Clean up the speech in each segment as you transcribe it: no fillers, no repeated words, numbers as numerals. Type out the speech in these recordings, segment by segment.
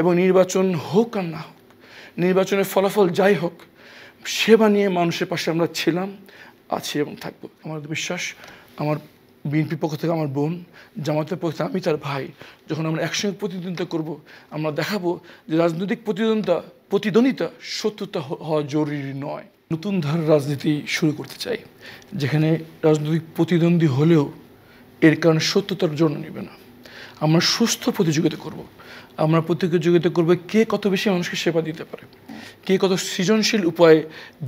এবং নির্বাচন হোক আর না হোক, নির্বাচনের ফলাফল যাই হোক, সেবা নিয়ে মানুষের পাশে আমরা ছিলাম, আছি এবং থাকবো। আমার বিশ্বাস, আমার বিএনপির পক্ষ থেকে আমার বোন, জামাতের পক্ষ থেকে আমি তার ভাই, যখন আমরা একসঙ্গে প্রতিদ্বন্দ্বিতা করব, আমরা দেখাবো যে রাজনৈতিক প্রতিদ্বন্দ্বিতা শত্রুতা হওয়া জরুরি নয়। নতুন ধারার রাজনীতি শুরু করতে চাই, যেখানে রাজনৈতিক প্রতিদ্বন্দ্বী হলেও এর কারণে সত্যতার জন্য নেবে না। আমরা সুস্থ প্রতিযোগিতা করব। আমরা প্রতিযোগিতা করবো কে কত বেশি মানুষকে সেবা দিতে পারে, কে কত সৃজনশীল উপায়ে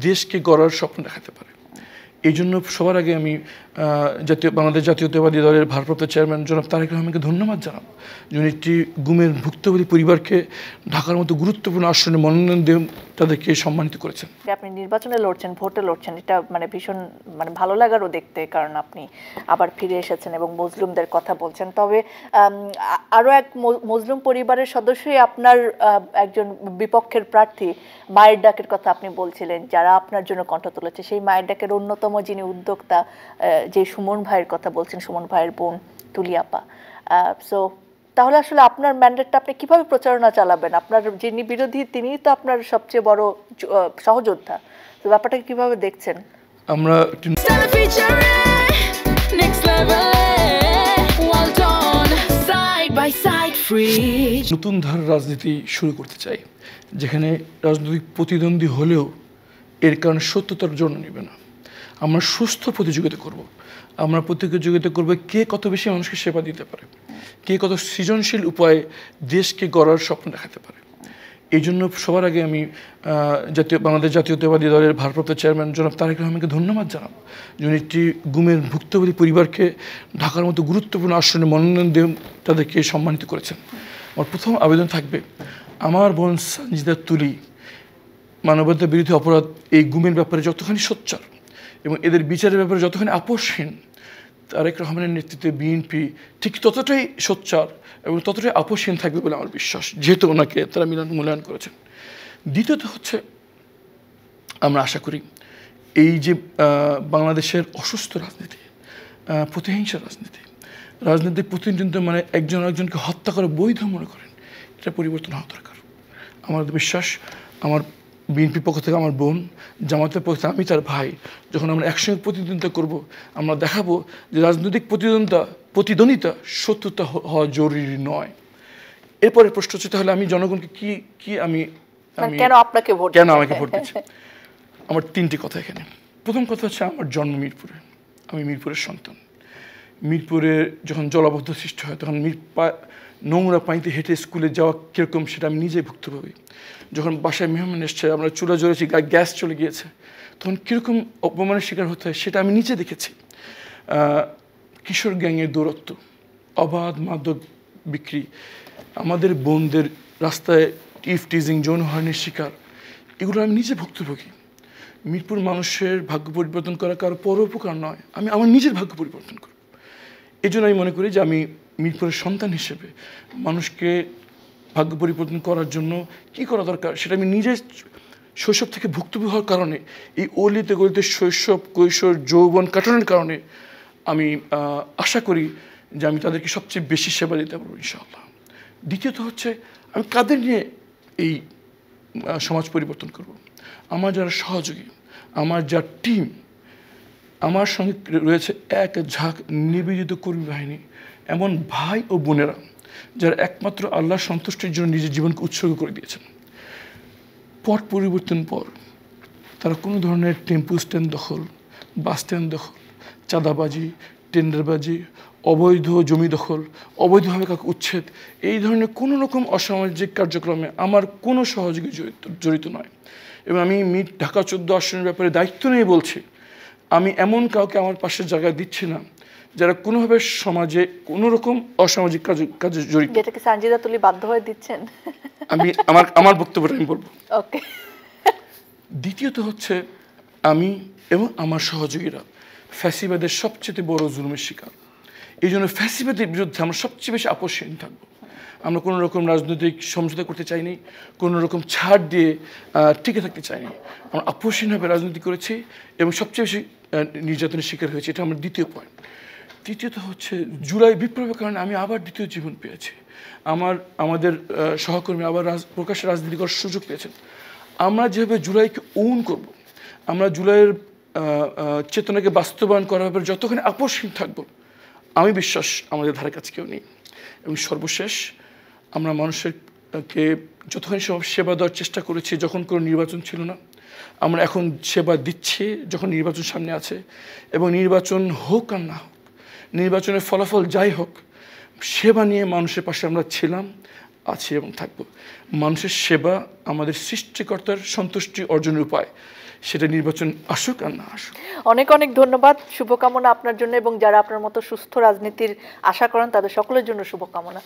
দেশকে গড়ার স্বপ্ন দেখাতে পারে। এই জন্য সবার আগে আমি বাংলাদেশ জাতীয়তাবাদী দলের ভারপ্রাপ্ত চেয়ারম্যান জনাব তারেক রহমানকে ধন্যবাদ জানাবো, যিনি একটি গুমের ভুক্তভোগী পরিবারকে ঢাকার মতো গুরুত্বপূর্ণ আসনে মনোনয়ন দিয়ে তাদেরকে সম্মানিত করেছেন। আপনি নির্বাচনে লড়ছেন, ভোটে লড়ছেন, এটা ভীষণ ভালো লাগারও দেখতে, কারণ আপনি আবার ফিরে এসেছেন এবং মজলুমদের কথা বলছেন। তবে আরও এক মজলুম পরিবারের সদস্যই আপনার একজন বিপক্ষের প্রার্থী, মায়ের ডাকের কথা আপনি বলছিলেন, যারা আপনার জন্য কণ্ঠ তুলেছে। সেই মায়ের ডাকের অন্যতম যিনি উদ্যোক্তা, যে সুমন ভাইয়ের কথা বলছেন, সুমন ভাইয়ের বোন তুলি আপা। সো তাহলে আসলে আপনার ম্যান্ডেটটা আপনি কিভাবে প্রচারণা চালাবেন? আপনার যিনি বিরোধী তিনিই তো আপনার সবচেয়ে বড় সহযোদ্ধা। তো ব্যাপারটাকে কিভাবে দেখছেন? আমরা নতুন ধারার রাজনীতি শুরু করতে চাই, যেখানে রাজনৈতিক প্রতিদ্বন্দ্বী হলেও এর কারণে সত্যতার জন্য নেবে না। আমরা সুস্থ প্রতিযোগিতা করব। আমরা প্রতিযোগিতা করবো কে কত বেশি মানুষকে সেবা দিতে পারে, কে কত সৃজনশীল উপায়ে দেশকে গড়ার স্বপ্ন দেখাতে পারে। এই জন্য সবার আগে আমি বাংলাদেশ জাতীয়তাবাদী দলের ভারপ্রাপ্ত চেয়ারম্যান জনাব তারেক রহমানকে ধন্যবাদ জানাবো, যিনি একটি গুমের ভুক্তভোগী পরিবারকে ঢাকার মতো গুরুত্বপূর্ণ আসনে মনোনয়ন দিয়ে তাদেরকে সম্মানিত করেছেন। আমার প্রথম আবেদন থাকবে, আমার বোন সানজিদা তুলি মানবতা বিরোধী অপরাধ এই গুমের ব্যাপারে যতখানি সোচ্চার এবং এদের বিচারের ব্যাপারে যতখানি আপোষহীন, তারেক রহমানের নেতৃত্বে বিএনপি ঠিক ততটাই সোচ্চার এবং ততটাই আপোষহীন থাকবে বলে আমার বিশ্বাস, যেহেতু ওনাকে তারা মূল্যায়ন করেছেন। দ্বিতীয়ত হচ্ছে, আমরা আশা করি এই যে বাংলাদেশের অসুস্থ রাজনীতি, প্রতিহিংসা রাজনীতিক প্রতিনিধিত্ব একজন একজনকে হত্যা করে বৈধ মনে করেন, এটা পরিবর্তন হওয়া দরকার। আমার বিশ্বাস, আমার বিএনপির পক্ষ থেকে আমার বোন, জামাতের পক্ষ থেকে আমি তার ভাই, যখন আমরা একসঙ্গে প্রতিদ্বন্দ্বিতা করব, আমরা দেখাবো যে রাজনৈতিক প্রতিদ্বন্দ্বিতা শত্রুতা হওয়া জরুরি নয়। এরপরে প্রশ্ন হচ্ছে, তাহলে আমি জনগণকে কেন আমাকে ভোট দিচ্ছে? আমার তিনটি কথা এখানে। প্রথম কথা হচ্ছে, আমার জন্ম মিরপুরে, আমি মিরপুরের সন্তান। মিরপুরে যখন জলাবদ্ধ সৃষ্টি হয়, তখন নোংরা পানিতে হেঁটে স্কুলে যাওয়া কীরকম সেটা আমি নিজেই ভুক্তভোগী। যখন বাসায় মেহমান এসছে, আমরা চুলা জ্বলেছি, গ্যাস চলে গিয়েছে, তখন কীরকম অপমানের শিকার হতে হয় সেটা আমি নিজে দেখেছি। কিশোর গ্যাংয়ের দৌরত্ব, অবাধ মাদক বিক্রি, আমাদের বোনদের রাস্তায় টিজিং, যৌন হয়রানির শিকার, এগুলো আমি নিজে ভুক্তভোগী। মিরপুর মানুষের ভাগ্য পরিবর্তন করা কারো পরোপকার নয়, আমি আমার নিজের ভাগ্য পরিবর্তন করব। এই জন্য আমি মনে করি যে আমি মিরপুরের সন্তান হিসেবে মানুষকে ভাগ্য পরিবর্তন করার জন্য কী করা দরকার সেটা আমি নিজের শৈশব থেকে ভুক্তভোগী হওয়ার কারণে, এই অলিতে গলিতে শৈশব কৈশোর যৌবন কাটানোর কারণে আমি আশা করি যে আমি তাদেরকে সবচেয়ে বেশি সেবা দিতে পারবো ইনশাআল্লাহ। দ্বিতীয়ত হচ্ছে, আমি কাদের নিয়ে এই সমাজ পরিবর্তন করব? আমার যারা সহযোগী, আমার যা টিম, আমার সঙ্গে রয়েছে এক ঝাঁক নিবেদিত কর্মী বাহিনী, এমন ভাই ও বোনেরা যারা একমাত্র আল্লাহর সন্তুষ্টির জন্য নিজের জীবনকে উৎসর্গ করে দিয়েছেন। পট পরিবর্তন পর তারা কোনো ধরনের টেম্পো স্ট্যান্ড দখল, বাস স্ট্যান্ড দখল, চাঁদাবাজি, টেন্ডারবাজি, অবৈধ জমি দখল, অবৈধভাবে কাউকে উচ্ছেদ, এই ধরনের কোনো রকম অসামাজিক কার্যক্রমে আমার কোনো সহযোগী জড়িত নয়। এবং আমি ঢাকা 14 আসনের ব্যাপারে দায়িত্ব নিয়ে বলছি, আমি এমন কাউকে আমার পাশের জায়গায় দিচ্ছি না যারা কোনোভাবে সমাজে কোনো রকম অসামাজিক কাজে জড়িত। যেটাকে সানজিদা তুলি বাধ্য হয়ে দিচ্ছেন, আমি আমার বক্তব্যটা আমি বলবো। ওকে। দ্বিতীয়ত হচ্ছে, আমি এবং আমার সহযোগীরা ফ্যাসিবাদের সবচেয়ে বড় জুলুমের শিকার। এই জন্য ফ্যাসিবাদের বিরুদ্ধে আমরা সবচেয়ে বেশি আপোষহীন থাকবো। আমরা কোনো রকম রাজনৈতিক সমঝোতা করতে চাইনি, কোনো রকম ছাড় দিয়ে টিকে থাকতে চাইনি। আমরা আপোষহীনভাবে রাজনীতি করেছি এবং সবচেয়ে বেশি নির্যাতনের শিকার হয়েছে। এটা আমার দ্বিতীয় পয়েন্ট। তৃতীয়ত হচ্ছে জুলাই বিপ্লবের কারণে আমি আবার দ্বিতীয় জীবন পেয়েছি। আমাদের সহকর্মী আবার প্রকাশ্যে রাজনীতি করার সুযোগ পেয়েছেন। আমরা যেভাবে জুলাইকে ওন করব, আমরা জুলাইয়ের চেতনাকে বাস্তবায়ন করার ব্যাপারে যতখানি আকর্ষণ থাকব, আমি বিশ্বাস আমাদের ধারে কাছে কেউ নেই। এবং সর্বশেষ আমরা মানুষকে যতখানি সব সেবা দেওয়ার চেষ্টা করেছি যখন কোনো নির্বাচন ছিল না, আমরা এখন সেবা দিচ্ছি যখন নির্বাচন সামনে আছে। এবং নির্বাচন হোক আর না হোক, নির্বাচনের ফলাফল যাই হোক, সেবা নিয়ে মানুষের পাশে আমরা ছিলাম, আছি এবং থাকব। মানুষের সেবা আমাদের সৃষ্টিকর্তার সন্তুষ্টি অর্জনের উপায়, সেটা নির্বাচন আসুক আর না আসুক। অনেক অনেক ধন্যবাদ, শুভকামনা আপনার জন্য এবং যারা আপনার মতো সুস্থ রাজনীতির আশা করেন তাদের সকলের জন্য শুভকামনা।